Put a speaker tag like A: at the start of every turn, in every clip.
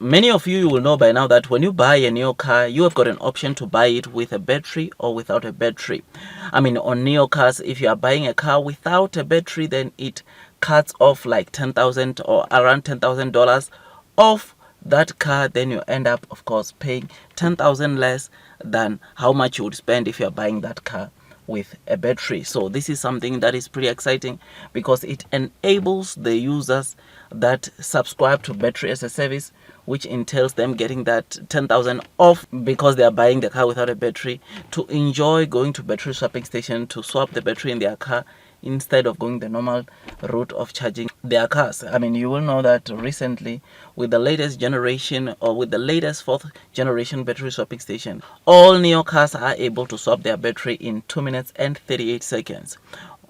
A: Many of you will know by now that when you buy a NIO car, you have got an option to buy it with a battery or without a battery. I mean, on NIO cars, if you are buying a car without a battery, then it cuts off like 10,000 or around $10,000 off that car. Then you end up, of course, paying 10,000 less than how much you would spend if you are buying that car with a battery. So this is something that is pretty exciting because it enables the users that subscribe to battery as a service, which entails them getting that 10,000 off because they are buying the car without a battery, to enjoy going to battery swapping station to swap the battery in their car instead of going the normal route of charging their cars. I mean, you will know that recently with the latest generation or with the latest 4th generation battery swapping station, all NIO cars are able to swap their battery in 2 minutes and 38 seconds.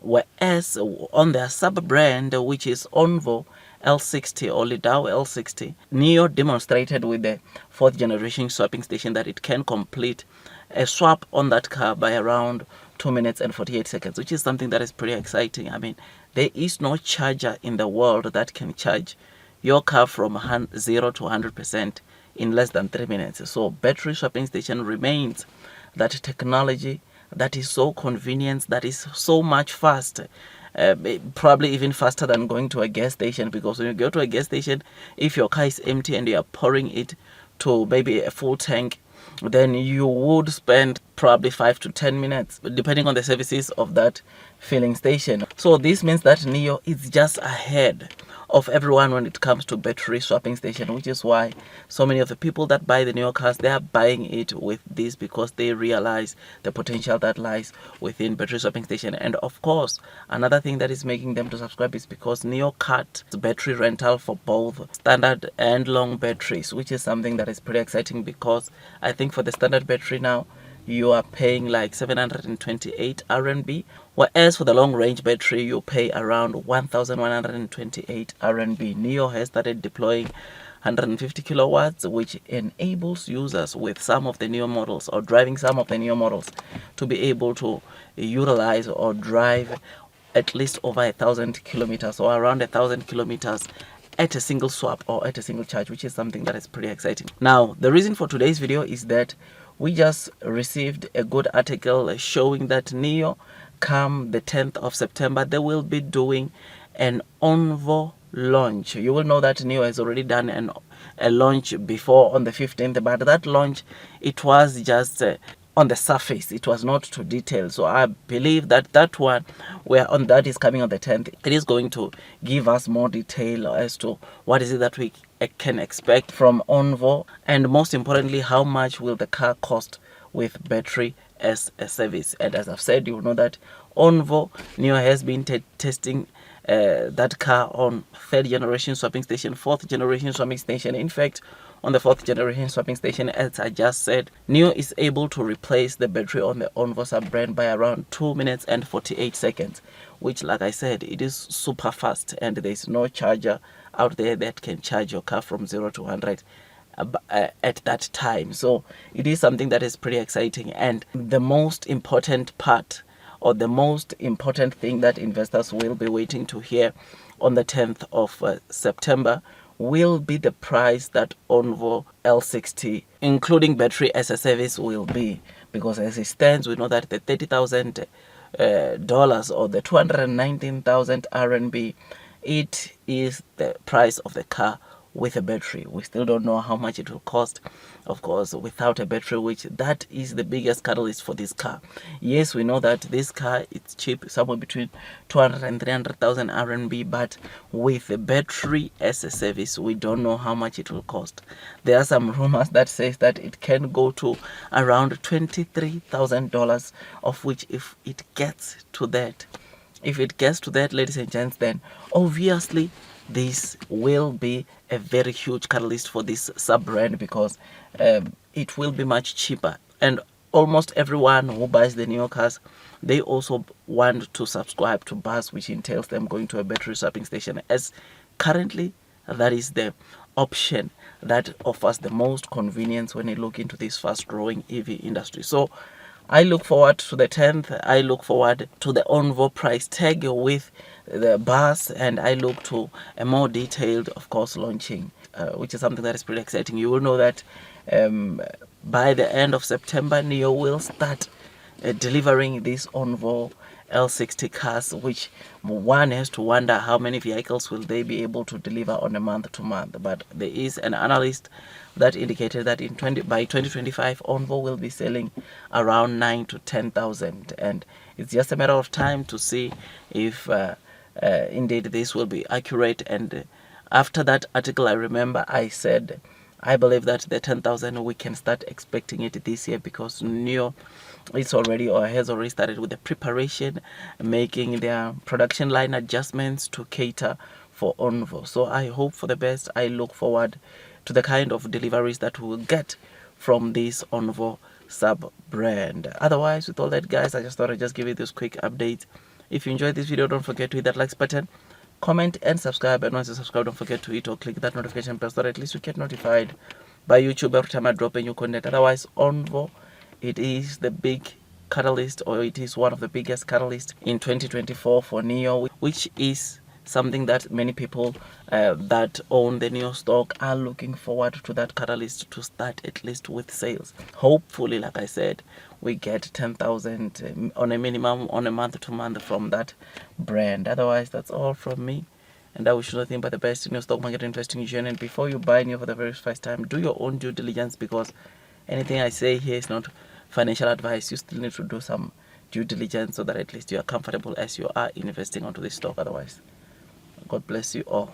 A: Whereas on their sub-brand, which is ONVO L60 or Lidao L60, NIO demonstrated with the 4th generation swapping station that it can complete a swap on that car by around 2 minutes and 48 seconds, which is something that is pretty exciting. I mean, there is no charger in the world that can charge your car from 0 to 100% in less than 3 minutes. So battery swapping station remains that technology that is so convenient, that is so much faster, probably even faster than going to a gas station, because when you go to a gas station, if your car is empty and you are pouring it to maybe a full tank, then you would spend probably 5 to 10 minutes depending on the services of that filling station. So this means that NIO is just ahead of everyone when it comes to battery swapping station, which is why so many of the people that buy the NIO cars, they are buying it with this because they realize the potential that lies within battery swapping station. And of course, another thing that is making them to subscribe is because NIO cut battery rental for both standard and long batteries, which is something that is pretty exciting because I think for the standard battery now, you are paying like 728 RMB, whereas for the long range battery you pay around 1128 RMB. NIO has started deploying 150 kilowatts, which enables users with some of the NIO models or driving some of the NIO models to be able to utilize or drive at least over 1,000 kilometers or around 1,000 kilometers at a single swap or at a single charge, which is something that is pretty exciting. Now, the reason for today's video is that we just received a good article showing that NIO, come the 10th of September, they will be doing an ONVO launch. You will know that NIO has already done a launch before on the 15th, but that launch, it was just on the surface, it was not too detailed. So I believe that that one where on that is coming on the 10th, it is going to give us more detail as to what is it that we can expect from ONVO, and most importantly, how much will the car cost with battery as a service. And as I've said, you know that ONVO NIO has been testing that car on 3rd generation swapping station, 4th generation swapping station. In fact, on the 4th generation swapping station, as I just said, NIO is able to replace the battery on the ONVO sub-brand by around 2 minutes and 48 seconds, which, like I said, it is super fast, and there is no charger out there that can charge your car from 0 to 100 at that time. So it is something that is pretty exciting. And the most important part, or the most important thing that investors will be waiting to hear on the 10th of September will be the price that ONVO L60, including battery as a service, will be. Because as it stands, we know that the $30,000 or the 219,000 RMB, it is the price of the car with a battery. We still don't know how much it will cost, of course, without a battery, which that is the biggest catalyst for this car. Yes, we know that this car, it's cheap, somewhere between 200 and 300,000 RMB, but with a battery as a service, we don't know how much it will cost. There are some rumors that says that it can go to around $23,000, of which if it gets to that, ladies and gents, then obviously this will be a very huge catalyst for this sub-brand, because it will be much cheaper. And almost everyone who buys the NIO cars, they also want to subscribe to bus, which entails them going to a battery swapping station, as currently that is the option that offers the most convenience when you look into this fast growing EV industry. So I look forward to the 10th. I look forward to the ONVO price tag with the bus, and I look to a more detailed, of course, launching which is something that is pretty exciting. You will know that by the end of September, NIO will start delivering these ONVO L60 cars, which one has to wonder how many vehicles will they be able to deliver on a month to month. But there is an analyst that indicated that by 2025 ONVO will be selling around 9 to 10,000, and it's just a matter of time to see if indeed this will be accurate. And after that article, I remember I said I believe that the 10,000 we can start expecting it this year, because NIO it's already or has already started with the preparation, making their production line adjustments to cater for ONVO. So I hope for the best. I look forward to the kind of deliveries that we will get from this ONVO sub brand. Otherwise, with all that, guys, I just thought I'd just give you this quick update. If you enjoyed this video, don't forget to hit that likes button, comment and subscribe. And once you subscribe, don't forget to hit or click that notification bell so that at least you get notified by YouTube every time I drop a new content. Otherwise, ONVO, it is the big catalyst, or it is one of the biggest catalysts in 2024 for NIO, which is something that many people that own the NIO stock are looking forward to, that catalyst to start at least with sales. Hopefully, like I said, we get 10,000 on a minimum on a month to month from that brand. Otherwise, that's all from me, and I wish you nothing but the best in your stock market investing journey. And before you buy NIO for the very first time, do your own due diligence, because anything I say here is not financial advice. You still need to do some due diligence so that at least you are comfortable as you are investing onto this stock. Otherwise, God bless you all.